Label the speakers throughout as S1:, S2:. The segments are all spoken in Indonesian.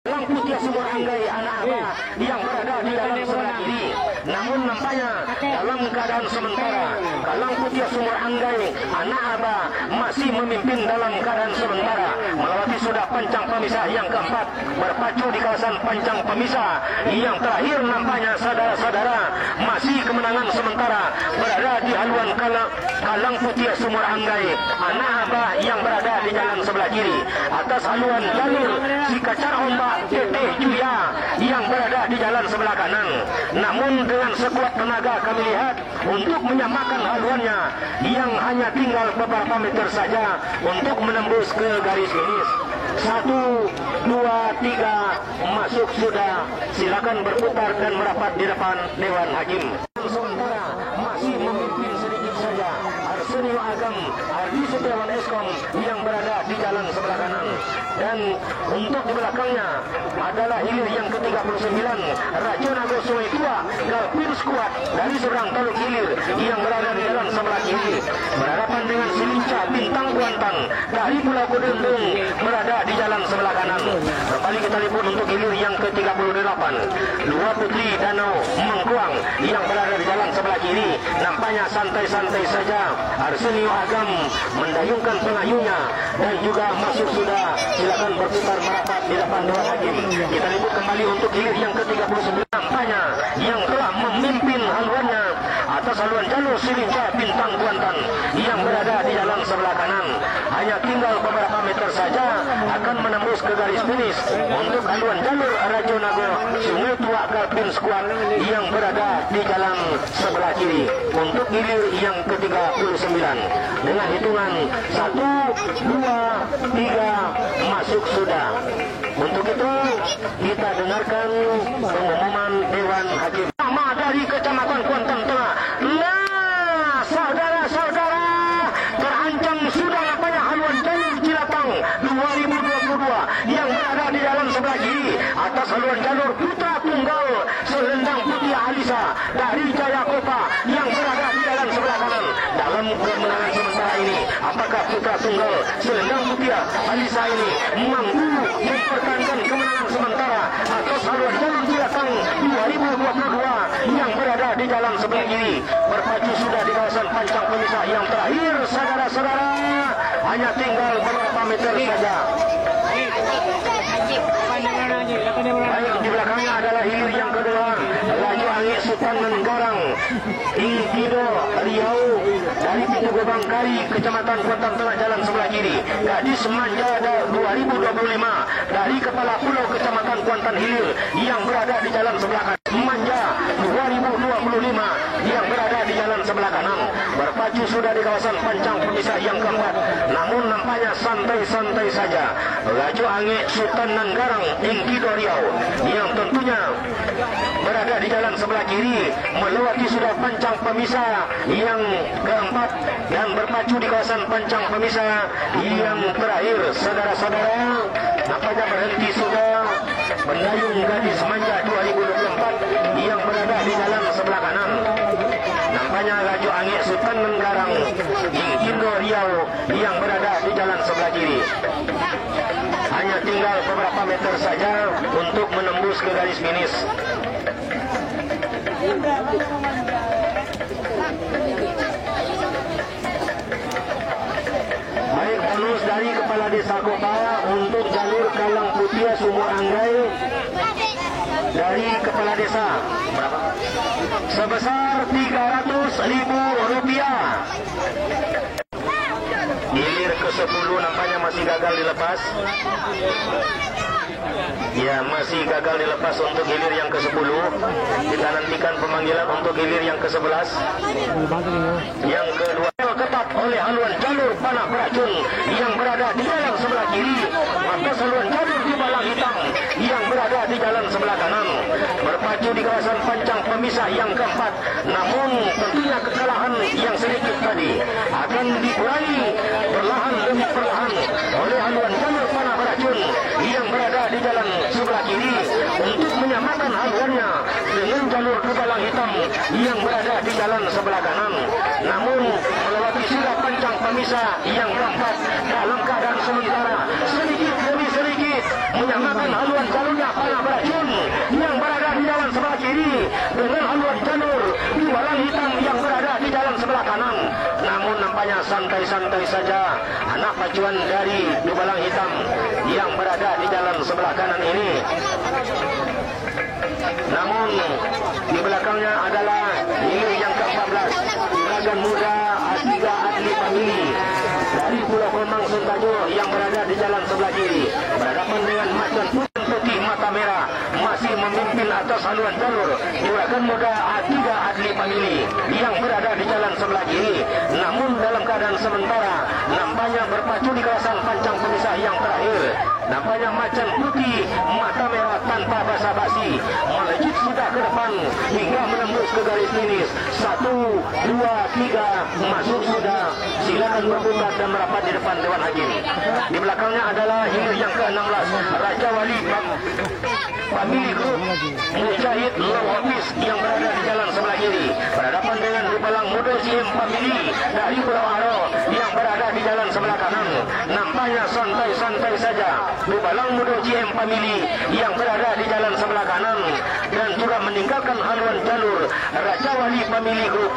S1: Lampu Tia Sumur Anggai anak Abah yang berada di dalam sebelah kiri. Namun nampaknya dalam keadaan sementara Galang Putih Sumur Anggai anak Abah masih memimpin dalam keadaan sementara, melewati sudah pancang pemisah yang keempat, berpacu di kawasan pancang pemisah yang terakhir. Nampaknya saudara-saudara masih kemenangan sementara berada di haluan Galang Putih Sumur Anggai anak Abah yang berada di jalan sebelah kiri. Atas haluan jalur si Kacar Ombak Teteh Julia yang berada di jalan sebelah kanan. Namun dengan sekuat tenaga kami lihat untuk menyamakan haluannya yang hanya tinggal beberapa meter saja untuk menembus ke garis finish. 1, 2, 3 masuk sudah. Silakan berputar dan merapat di depan Dewan Hakim. Sementara masih memimpin sedikit saja Arsenio Agam Ardi Setiawan Eskom yang berada di jalan sebelah kanan. Dan untuk di belakangnya adalah hilir yang ke-39 Rajonago Sungai Tua Galpin Squad dari seberang Teluk Hilir yang berada di jalan sebelah kiri, berhadapan dengan Silinca Bintang Kuantan dari Pulau Kudundung berada di jalan sebelah kanan. Kembali kita liput untuk hilir yang ke-38 Dua Putri Danau Mengkuang yang berada di jalan sebelah kiri. Nampaknya santai-santai saja Arsenio Agam mendayungkan pengayunya dan juga masuk sudah. Silakan berputar merapat di depan Dewan Hakim. Kita liput kembali untuk hilir yang ke-39. Nampaknya yang telah memimpin haluannya atas haluan jalur Silinca Bintang Kuantan yang berada di jalan sebelah kanan. Hanya tinggal beberapa meter saja akan menembus ke garis finish untuk haluan jalur Rajonago Sungai Tua Galpin Squad yang berada di jalan sebelah kiri. Untuk hilir yang ke-39 dengan hitungan 1, 2, 3 masuk sudah. Untuk itu kita dengarkan pengumuman Dewan Hakim. Nama dari Kecamatan Kuantan Tengah. Nah, saudara-saudara, terancam sudah nampaknya haluan jalur Cilatang 2022 yang berada di jalan sebelah kiri. Atas haluan jalur Putra Tunggal Selendang Putih Alisa dari Jayakopa yang berada di jalan sebelah kanan. Dalam kemenangan sementara ini, apakah Putra Tunggal Selendang Putih Alisa ini mampu mempertahankan kemenangan sementara atas haluan jalur Cilatang 2022 yang berada di jalan sebelah kiri, berpacu sudah di kawasan pancang pemisah yang terakhir. Saudara-saudara, hanya tinggal beberapa meter saja. Baik, di belakangnya adalah hilir yang kedua Laju Angin Sultan Menggarang Ingkido Riau dari pintu gerbang Kari Kecamatan Kuantan Tengah jalan sebelah kiri. Gadis Manja 2025 dari Kepala Pulau Kecamatan Kuantan Hilir yang berada di jalan sebelah kanan. Manja 2025 yang berada di jalan sebelah kanan, berpacu sudah di kawasan pancang pemisah yang keempat. Namun nampaknya santai-santai saja Laju Angin Sultan Menggarang Ingkido Riau yang tentunya berada di jalan sebelah kiri, melewati sudah pancang pemisah yang keempat dan berpacu di kawasan pancang pemisah yang terakhir. Saudara-saudara, nampaknya berhenti sudah mendayung Gadis Manja 2024 yang berada di jalan sebelah kanan. Nampaknya Laju Angin Sultan Menggarang Ingkido Riau yang berada di jalan sebelah kiri. Hanya tinggal beberapa meter saja untuk menembus ke garis finish. Baik, bonus dari Kepala Desa Kopa untuk jalur Galang Putih Sumur Anggai dari Kepala Desa berapa? Sebesar Rp300.000. Hilir ke-10 nampaknya masih gagal dilepas. Ya, masih gagal dilepas untuk hilir yang ke-10. Kita nantikan pemanggilan untuk hilir yang ke-11. Yang kedua ketat oleh haluan jalur panah beracun yang berada di jalan sebelah kiri. Atas haluan jalur di Balang Hitam yang berada di jalan sebelah kanan, berpacu di kawasan pancang pemisah yang keempat. Namun tentunya kekalahan yang sedikit tadi akan dikurangi perlahan demi perlahan oleh haluan jalur panah beracun yang berada di jalan sebelah kiri untuk menyamakan haluannya dengan jalur ke Balang Hitam yang berada di jalan sebelah kanan. Namun melewati sudah pancang pemisah yang keempat dalam keadaan sementara sedikit demi sedikit menyamakan haluan jalur saja anak pacuan dari Dubalang Hitam yang berada di jalan sebelah kanan ini. Namun di belakangnya adalah ini yang ke-14, Dragon Muda A3 Adli Family dari Pulau Komang Suntajo yang berada di jalan sebelah kiri, berhadapan dengan Macan Putih Mata Merah masih memimpin atas haluan jalur Dragon Muda A3 Adli Family yang berada di jalan sebelah kiri. Namun dalam keadaan sementara nampaknya berpacu di kawasan pancang pemisah yang terakhir. Nampaknya Macan Putih Mata Merah tanpa basa-basi melejit sudah ke depan hingga menembus ke garis finish. 1, 2, 3 masuk sudah. Silakan berputar dan merapat di depan Dewan Hakim. Di belakangnya adalah hilir yang ke-16 Raja Wali Family Group Mujahid Law Office yang berada di jalan sebelah kiri, berhadapan dengan Dubalang Muda CM Family dari Pulau Aro yang berada di jalan sebelah kanan. Nampaknya santai-santai saja Dubalang Muda CM Family yang berada di jalan sebelah kanan dan juga meninggalkan haluan jalur Raja Wali Family Group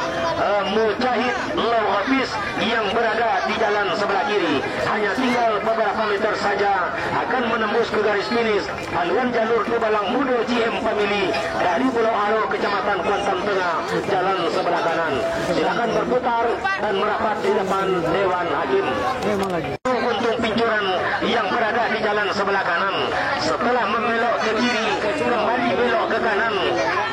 S1: Mujahid Law Office yang berada di jalan sebelah kiri. Hanya tinggal beberapa meter saja akan menembus ke garis finish haluan jalur Dubalang Muda CM Family dari Pulau Aro, Kecamatan Kuantan Tengah, jalan sebelah kanan. Silakan berputar dan merapat di depan Dewan Hakim. Untung Pincuran yang berada di jalan sebelah kanan setelah membelok ke kiri kembali belok ke kanan.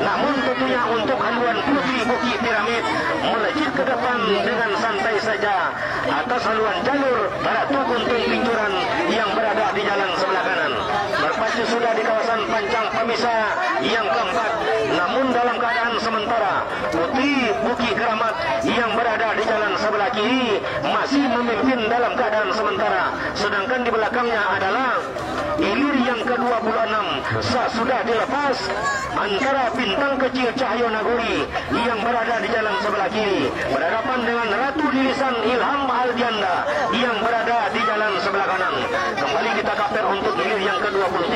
S1: Namun tentunya untuk haluan Putih Bukit Piramid melejit ke depan dengan santai saja atas haluan jalur Ratu Untung Pincuran yang berada di jalan sebelah kanan. Berpacu sudah di kawasan pancang pemisah yang keempat. Namun dalam keadaan sementara Putih Bukit Keramat yang berada di jalan sebelah kiri masih memimpin dalam keadaan sementara. Sedangkan di belakangnya adalah hilir yang ke-26 sudah dilepas antara Bintang Kecil Cahyo Nagori yang berada di jalan sebelah kiri, berhadapan dengan Ratu Lilisan Ilham Aldianda yang berada di jalan sebelah kanan. Kembali kita kapten untuk hilir yang ke-23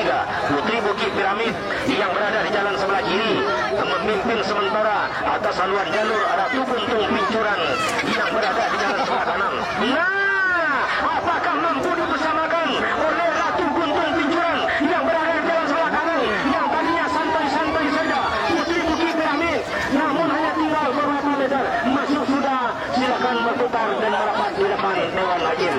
S1: Putri Bukit Piramid yang berada di jalan sebelah kiri memimpin sementara atas haluan jalur Ratu Untung Pincuran yang berada di jalan sebelah kanan. Apakah mampu dibersamakan oleh Ratu Untung Pincuran yang berada di jalan sebelah kanan yang tadinya santai-santai saja Putri Bukit Piramid, namun hanya tinggal beberapa meter masuk sudah. Silakan berputar dan merapat di depan Dewan Hakim.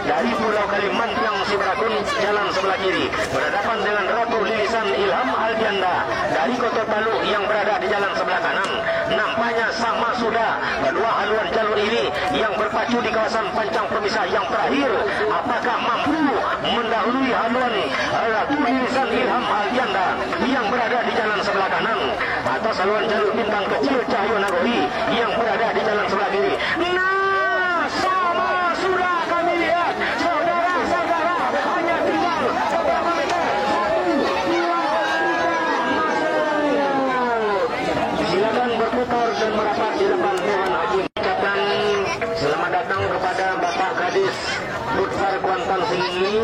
S1: Dari Pulau Kalimantan Sibrakun jalan sebelah kiri, berhadapan dengan Ratu Lilisan Ilham Aldianda dari Kota Palu yang berada di jalan sebelah kanan. Nampaknya sama sudah kedua haluan jalur ini yang berpacu di kawasan pancang pemisah yang terakhir. Apakah mampu mendahului haluan Ratu Lilisan Ilham Aldianda yang berada di jalan sebelah kanan atas haluan jalur Bintang Kecil Cahyo Nagori yang berada di jalan sebelah kiri? Sama sudah kami lihat, saudara-saudara, hanya tinggal beberapa meter. Silakan berputar dan merapat di depan Dewan Hakim. Ucapkan selamat datang kepada Bapak Kadis Futsal Kuantan Singi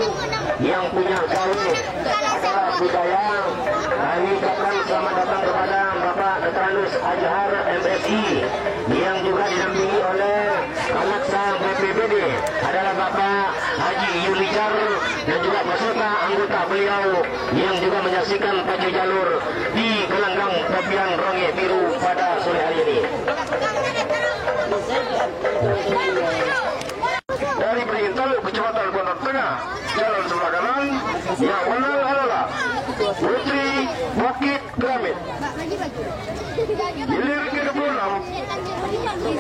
S1: yang punya gaul adalah budaya. Kami ucapkan selamat datang kepada Bapak Detranus Azhar MSI yang juga didampingi oleh Kalaksa BPBD adalah Bapak Haji Yulijar dan juga beserta anggota beliau yang juga menyaksikan pacu jalur di gelanggang tepian Ronge Biru pada sore hari ini. Dari Berintal, Kecamatan Kuantan Tengah, jalan sebelah kanan, yang menang adalah Putri Bukit Piramid. Hilir ke-26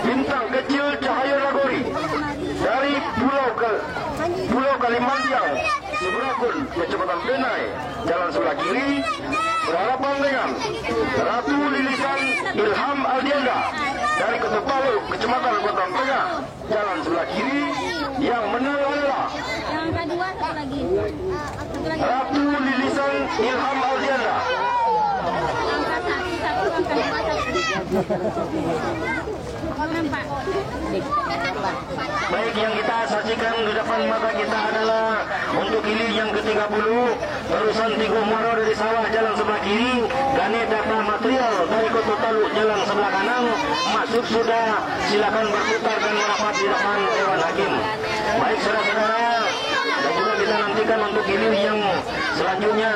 S1: Bintang Kecil Cahyo Nagori dari Pulau Kalimantan Sibrakun, Kecamatan Benai, jalan sebelah kiri, berhadapan dengan Ratu Lilisan Ilham Aldianda dari Kota Palu, Kecamatan Kuantan Tengah, jalan sebelah kiri. Yang menang adalah Ratu Lilisan Ilham Aldianda. Baik, yang kita saksikan di depan mata kita adalah untuk hilir yang ke-30, terusan Tigo Muaro dari sawah jalan sebelah kiri, Gane dapat material dari Kota Taluk jalan sebelah kanan, masuk sudah, silakan berputar dan merapat di depan Dewan Hakim. Baik saudara-saudara, dan juga kita nantikan untuk hilir yang selanjutnya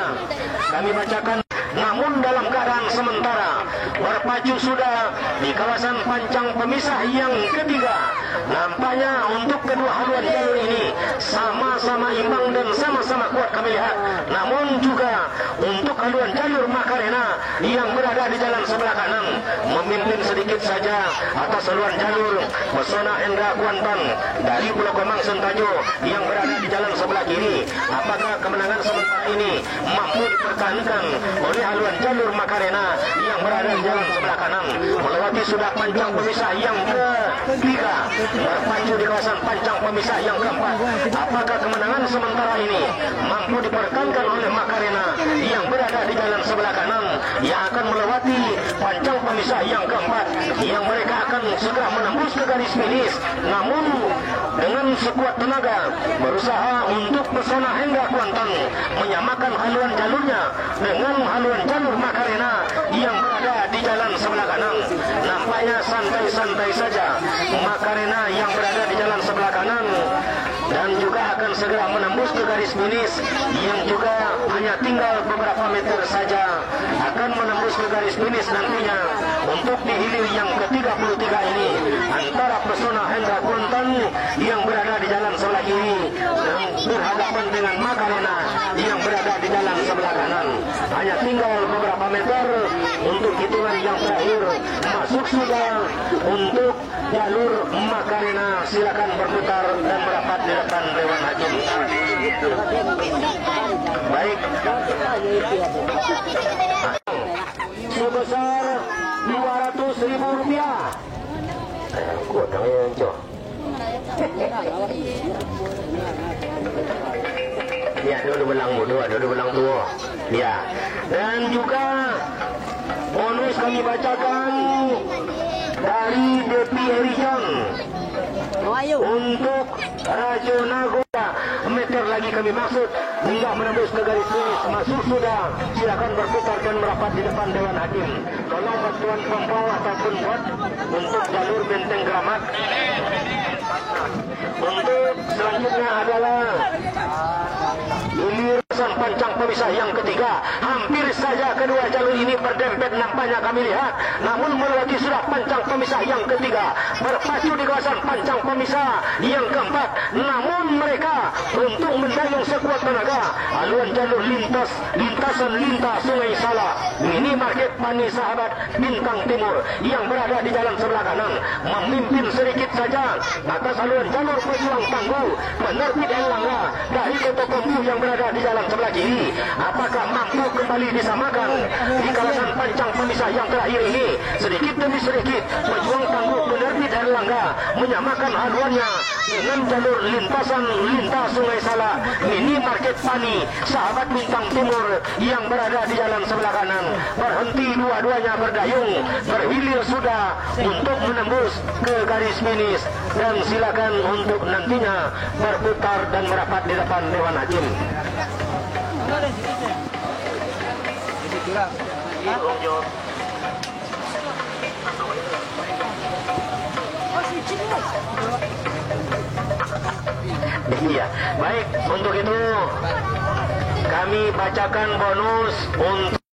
S1: kami bacakan. Namun dalam keadaan sementara berpacu sudah di kawasan pancang pemisah yang ketiga, nampaknya untuk kedua haluan jalur ini sama-sama imbang dan sama-sama kuat kami lihat. Namun juga untuk haluan jalur Macarena yang berada di jalan sebelah kanan memimpin sedikit saja atas haluan jalur Pesona Hendra Kuantan dari Pulau Kemang Sentajo yang berada di jalan sebelah kiri. Apakah kemenangan sementara ini mampu dipertahankan oleh haluan jalur Macarena yang berada di jalan sebelah kanan melewati sudah pancang pemisah yang ketiga, berpacu di kawasan pancang pemisah yang keempat? Apakah kemenangan sementara ini mampu dipertahankan oleh Macarena yang berada di jalan sebelah kanan yang akan melewati pancang pemisah yang keempat, yang mereka akan segera menembus ke garis finish, namun dengan sekuat tenaga berusaha untuk Pesona Hendra Kuantan menyamakan haluan jalurnya dengan haluan jalur Macarena yang berada di jalan sebelah kanan. Nampaknya santai-santai saja Macarena yang berada di jalan sebelah kanan dan juga akan segera menembus ke garis finish yang juga hanya tinggal beberapa meter saja akan menembus ke garis finish nantinya untuk di hilir yang ke-33 ini antara Pesona Hendra Kuantan yang berada di jalan sebelah kiri dan berhadapan dengan Macarena yang berada di jalan sebelah kanan. Hanya tinggal beberapa meter untuk hitungan yang terakhir. Masuk sudah untuk jalur Macarena. Silakan berputar dan merapat di depan Dewan Hakim. Baik. Sebesar Rp200.000. Ya, dua belang dua. Ya, dan juga bonus kami bacakan dari Depi Erijon untuk Rajo Nagoya. Meter lagi kami maksud hingga menembus ke garis finish. Masuk sudah, silakan berputar dan merapat di depan Dewan Hakim. Tolong bantuan pembawa ataupun bot untuk jalur Benteng Keramat. Untuk selanjutnya adalah hilir pancang pemisah yang ketiga. Hampir saja kedua jalur ini berdempet nampaknya kami lihat, namun melewati sudah pancang pemisah yang ketiga, berpacu di kawasan pancang pemisah yang keempat, namun mereka untuk mendayung sekuat tenaga haluan jalur lintasan Sungai Sala Mini Market Pani Sahabat Bintang Timur yang berada di jalan sebelah kanan memimpin sedikit saja atas haluan jalur Pejuang Tangguh Penerbit Erlangga dari Kota Kombu yang berada di jalan sebelah kiri. Apakah mampu kembali disamakan di kawasan pancang pemisah yang terakhir ini? Sedikit demi sedikit Pejuang Tangguh Penerbit Erlangga menyamakan haluannya dengan jalur lintas Sungai Sala Mini Market Pani Sahabat Bintang Timur yang berada di jalan sebelah kanan. Berhenti dua-duanya berdayung, berhilir sudah untuk menembus ke garis finish dan silakan untuk nantinya berputar dan merapat di depan Dewan Hakim. Iya, baik, untuk itu kami bacakan bonus untuk